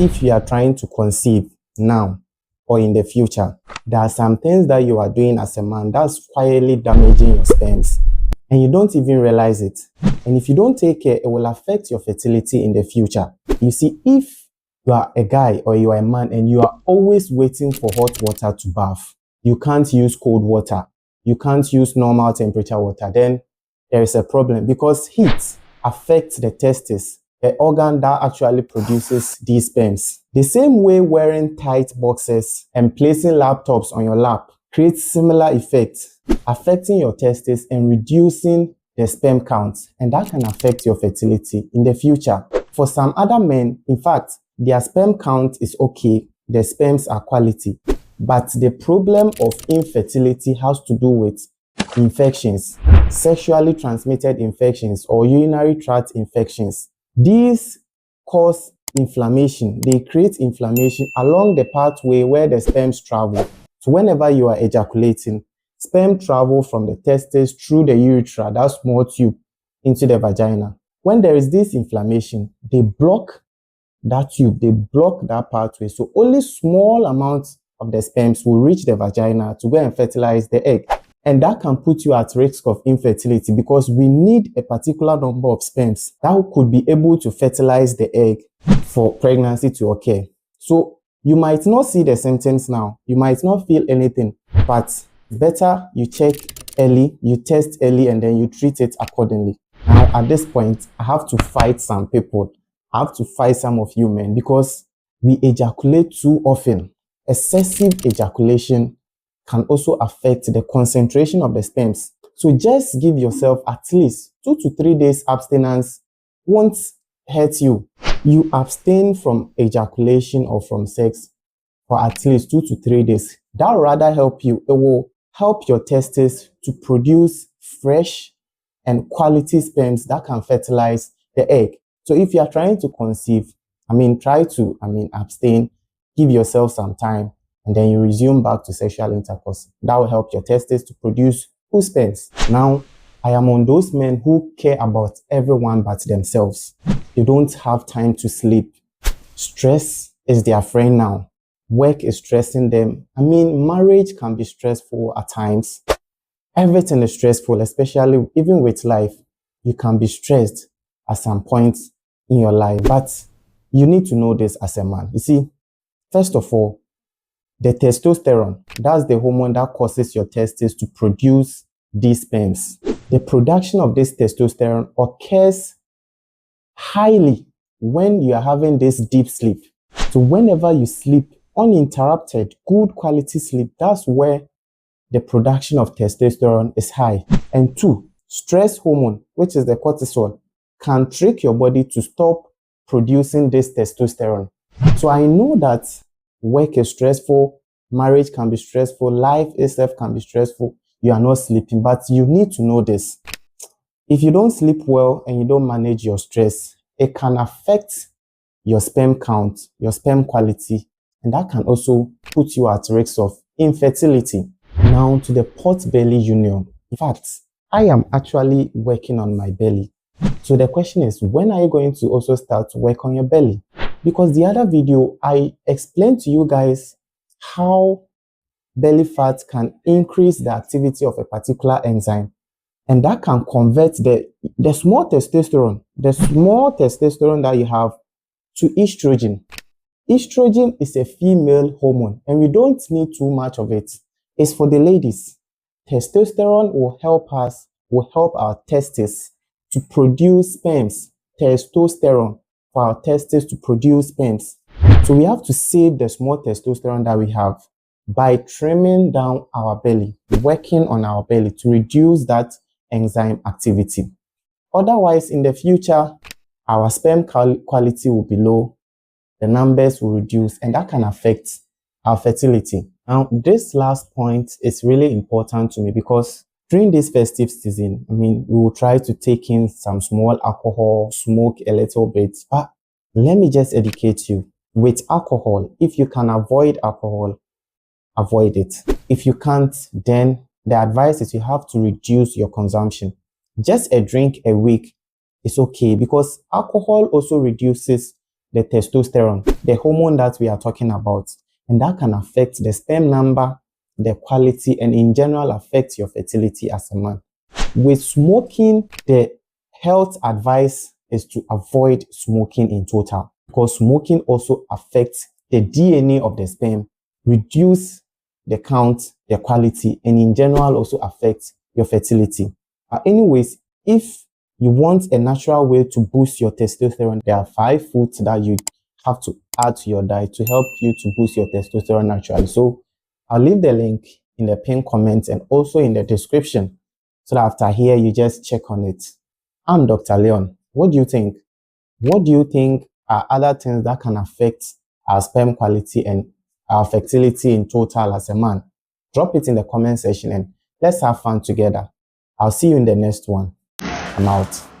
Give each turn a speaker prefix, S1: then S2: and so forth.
S1: if you are trying to conceive now or in the future, there are some things that you are doing as a man that's quietly damaging your sperms, and you don't even realize it. And if you don't take care, it will affect your fertility in the future. You see, if you are a guy or you are a man and you are always waiting for hot water to bath, you can't use cold water, you can't use normal temperature water, then there is a problem, because heat affects the testes, the organ that actually produces these sperms. The same way wearing tight boxes and placing laptops on your lap creates similar effects, affecting your testes and reducing the sperm count, and that can affect your fertility in the future. For some other men, in fact, their sperm count is okay, their sperms are quality, but the problem of infertility has to do with infections, sexually transmitted infections or urinary tract infections. These cause inflammation. They create inflammation along the pathway where the sperms travel. So whenever you are ejaculating, sperm travel from the testes through the urethra, that small tube, into the vagina. When there is this inflammation, they block that tube, they block that pathway. So only small amounts of the sperms will reach the vagina to go and fertilize the egg. And that can put you at risk of infertility, because we need a particular number of sperms that could be able to fertilize the egg for pregnancy to occur. So you might not see the symptoms now, you might not feel anything, but better you check early, you test early, and then you treat it accordingly. Now at this point, I have to fight some people. I have to fight some of you men, because we ejaculate too often. Excessive ejaculation can also affect the concentration of the sperms. So just give yourself at least 2 to 3 days abstinence. Won't hurt you. You abstain from ejaculation or from sex for at least 2 to 3 days. That will rather help you. It will help your testes to produce fresh and quality sperms that can fertilize the egg. So if you are trying to conceive, try to abstain, give yourself some time, and then you resume back to sexual intercourse. That will help your testes to produce good sperms. Now, I am on those men who care about everyone but themselves. They don't have time to sleep. Stress is their friend now. Work is stressing them. Marriage can be stressful at times. Everything is stressful, especially even with life. You can be stressed at some point in your life, but you need to know this as a man. You see, first of all, the testosterone, that's the hormone that causes your testes to produce these sperms. The production of this testosterone occurs highly when you are having this deep sleep. So whenever you sleep uninterrupted, good quality sleep, that's where the production of testosterone is high. And 2, stress hormone, which is the cortisol, can trick your body to stop producing this testosterone. So I know that work is stressful, marriage can be stressful, life itself can be stressful, you are not sleeping, but you need to know this. If you don't sleep well and you don't manage your stress, it can affect your sperm count, your sperm quality, and that can also put you at risk of infertility. Now to the pot belly union. In fact, I am actually working on my belly. So the question is, when are you going to also start to work on your belly? Because the other video, I explained to you guys how belly fat can increase the activity of a particular enzyme. And that can convert the small testosterone that you have to estrogen. Estrogen is a female hormone, and we don't need too much of it. It's for the ladies. Testosterone will help our testes to produce sperms. Testosterone for our testes to produce sperms. So we have to save the small testosterone that we have by trimming down our belly, working on our belly to reduce that enzyme activity. Otherwise, in the future, our sperm quality will be low, the numbers will reduce, and that can affect our fertility. Now, this last point is really important to me, because during this festive season, we will try to take in some small alcohol, smoke a little bit, but let me just educate you. With alcohol, if you can avoid alcohol, avoid it. If you can't, then the advice is you have to reduce your consumption. Just a drink a week is okay, because alcohol also reduces the testosterone, the hormone that we are talking about, and that can affect the sperm number, the quality, and in general affect your fertility as a man. With smoking, the health advice is to avoid smoking in total, because smoking also affects the DNA of the sperm, reduce the count, the quality, and in general also affects your fertility. Anyways, if you want a natural way to boost your testosterone, there are 5 foods that you have to add to your diet to help you to boost your testosterone naturally. So I'll leave the link in the pinned comments and also in the description, so that after here you just check on it. I'm Dr. Leon. What do you think? What do you think are other things that can affect our sperm quality and our fertility in total as a man? Drop it in the comment section and let's have fun together. I'll see you in the next one. I'm out.